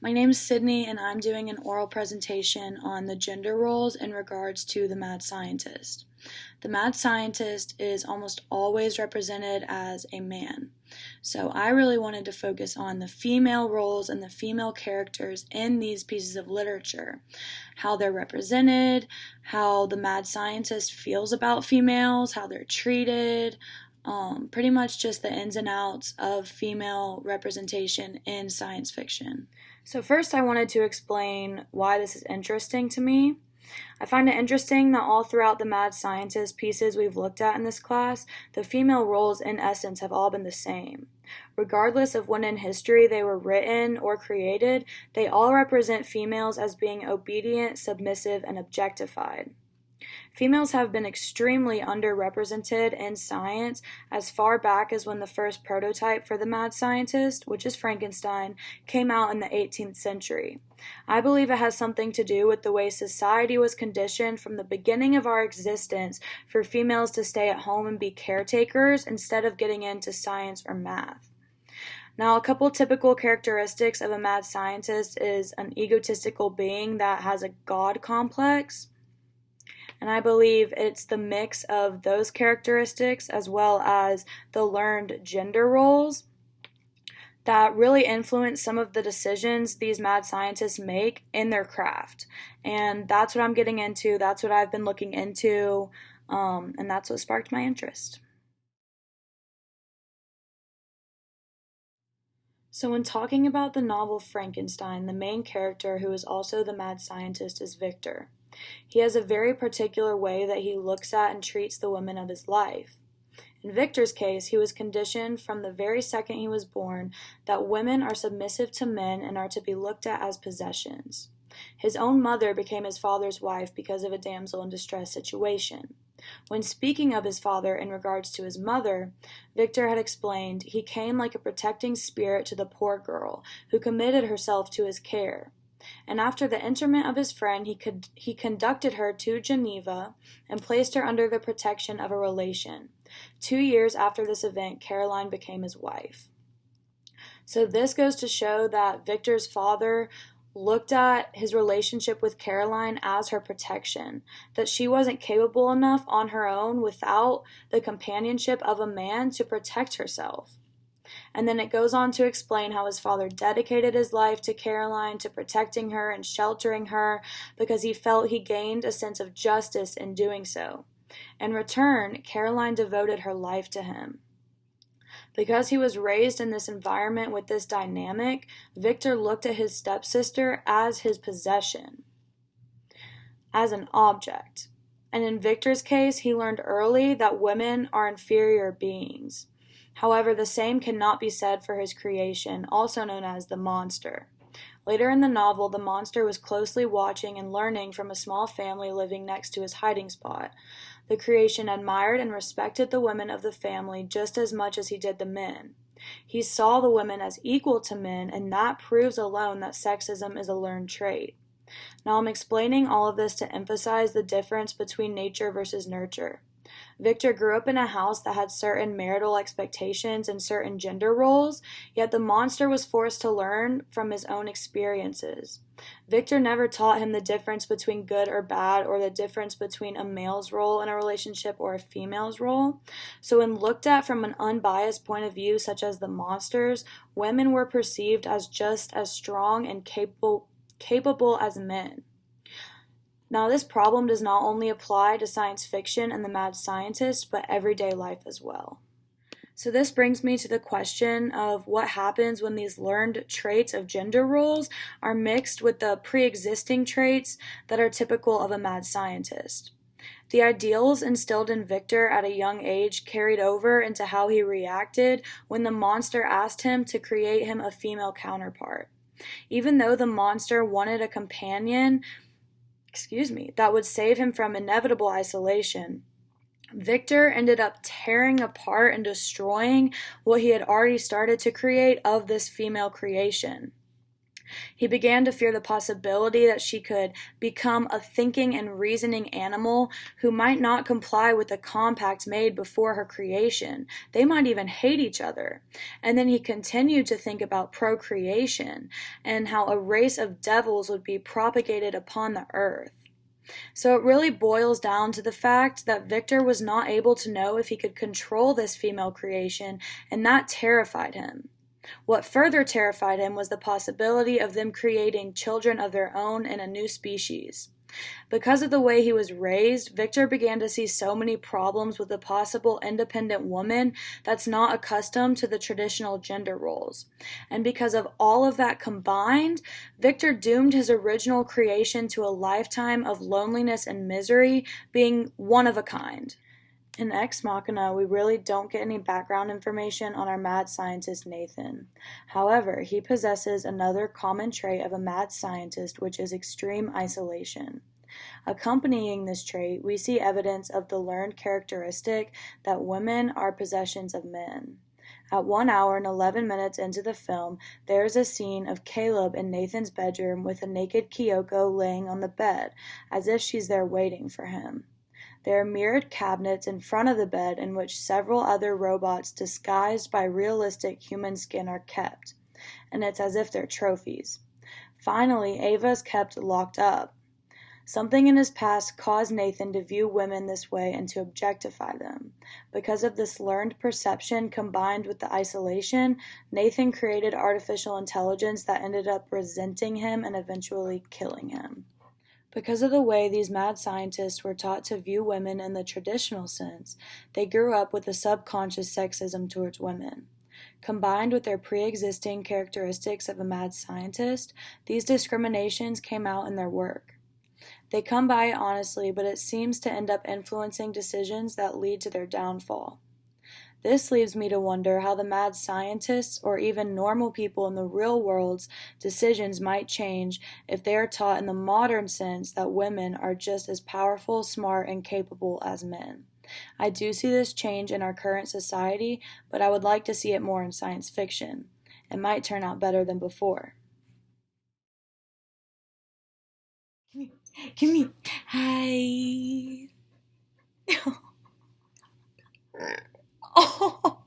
My name's Sydney, and I'm doing an oral presentation on the gender roles in regards to the mad scientist. The mad scientist is almost always represented as a man. So I really wanted to focus on the female roles and the female characters in these pieces of literature, how they're represented, how the mad scientist feels about females, how they're treated, pretty much just the ins and outs of female representation in science fiction. So, first, I wanted to explain why this is interesting to me. I find it interesting that all throughout the mad scientist pieces we've looked at in this class, the female roles in essence have all been the same. Regardless of when in history they were written or created, they all represent females as being obedient, submissive, and objectified. Females have been extremely underrepresented in science as far back as when the first prototype for the mad scientist, which is Frankenstein, came out in the 18th century. I believe it has something to do with the way society was conditioned from the beginning of our existence for females to stay at home and be caretakers instead of getting into science or math. Now, a couple typical characteristics of a mad scientist is an egotistical being that has a god complex. And I believe it's the mix of those characteristics as well as the learned gender roles that really influence some of the decisions these mad scientists make in their craft. And that's what I'm getting into, that's what I've been looking into, and that's what sparked my interest. So, when talking about the novel Frankenstein, the main character, who is also the mad scientist, is Victor. He has a very particular way that he looks at and treats the women of his life. In Victor's case, he was conditioned from the very second he was born that women are submissive to men and are to be looked at as possessions. His own mother became his father's wife because of a damsel in distress situation. When speaking of his father in regards to his mother, Victor had explained he came like a protecting spirit to the poor girl who committed herself to his care. And after the interment of his friend, he conducted her to Geneva and placed her under the protection of a relation. 2 years after this event, Caroline became his wife. So this goes to show that Victor's father looked at his relationship with Caroline as her protection, that she wasn't capable enough on her own without the companionship of a man to protect herself. And then it goes on to explain how his father dedicated his life to Caroline, to protecting her and sheltering her, because he felt he gained a sense of justice in doing so. In return, Caroline devoted her life to him. Because he was raised in this environment with this dynamic, Victor looked at his stepsister as his possession, as an object. And in Victor's case, he learned early that women are inferior beings. However, the same cannot be said for his creation, also known as the monster. Later in the novel, the monster was closely watching and learning from a small family living next to his hiding spot. The creation admired and respected the women of the family just as much as he did the men. He saw the women as equal to men, and that proves alone that sexism is a learned trait. Now I'm explaining all of this to emphasize the difference between nature versus nurture. Victor grew up in a house that had certain marital expectations and certain gender roles, yet the monster was forced to learn from his own experiences. Victor never taught him the difference between good or bad, or the difference between a male's role in a relationship or a female's role. So when looked at from an unbiased point of view, such as the monsters, women were perceived as just as strong and capable as men. Now, this problem does not only apply to science fiction and the mad scientist, but everyday life as well. So this brings me to the question of what happens when these learned traits of gender roles are mixed with the pre-existing traits that are typical of a mad scientist. The ideals instilled in Victor at a young age carried over into how he reacted when the monster asked him to create him a female counterpart. Even though the monster wanted a companion, that would save him from inevitable isolation, Victor ended up tearing apart and destroying what he had already started to create of this female creation. He began to fear the possibility that she could become a thinking and reasoning animal who might not comply with the compact made before her creation. They might even hate each other. And then he continued to think about procreation and how a race of devils would be propagated upon the earth. So it really boils down to the fact that Victor was not able to know if he could control this female creation, and that terrified him. What further terrified him was the possibility of them creating children of their own in a new species. Because of the way he was raised, Victor began to see so many problems with a possible independent woman that's not accustomed to the traditional gender roles. And because of all of that combined, Victor doomed his original creation to a lifetime of loneliness and misery, being one of a kind. In Ex Machina, we really don't get any background information on our mad scientist Nathan. However, he possesses another common trait of a mad scientist, which is extreme isolation. Accompanying this trait, we see evidence of the learned characteristic that women are possessions of men. At 1 hour and 11 minutes into the film, there is a scene of Caleb in Nathan's bedroom with a naked Kyoko laying on the bed, as if she's there waiting for him. There are mirrored cabinets in front of the bed in which several other robots disguised by realistic human skin are kept, and it's as if they're trophies. Finally, Ava is kept locked up. Something in his past caused Nathan to view women this way and to objectify them. Because of this learned perception combined with the isolation, Nathan created artificial intelligence that ended up resenting him and eventually killing him. Because of the way these mad scientists were taught to view women in the traditional sense, they grew up with a subconscious sexism towards women. Combined with their pre-existing characteristics of a mad scientist, these discriminations came out in their work. They come by honestly, but it seems to end up influencing decisions that lead to their downfall. This leaves me to wonder how the mad scientists, or even normal people in the real world's decisions might change if they are taught in the modern sense that women are just as powerful, smart, and capable as men. I do see this change in our current society, but I would like to see it more in science fiction. It might turn out better than before. Give me. Hi. Oh.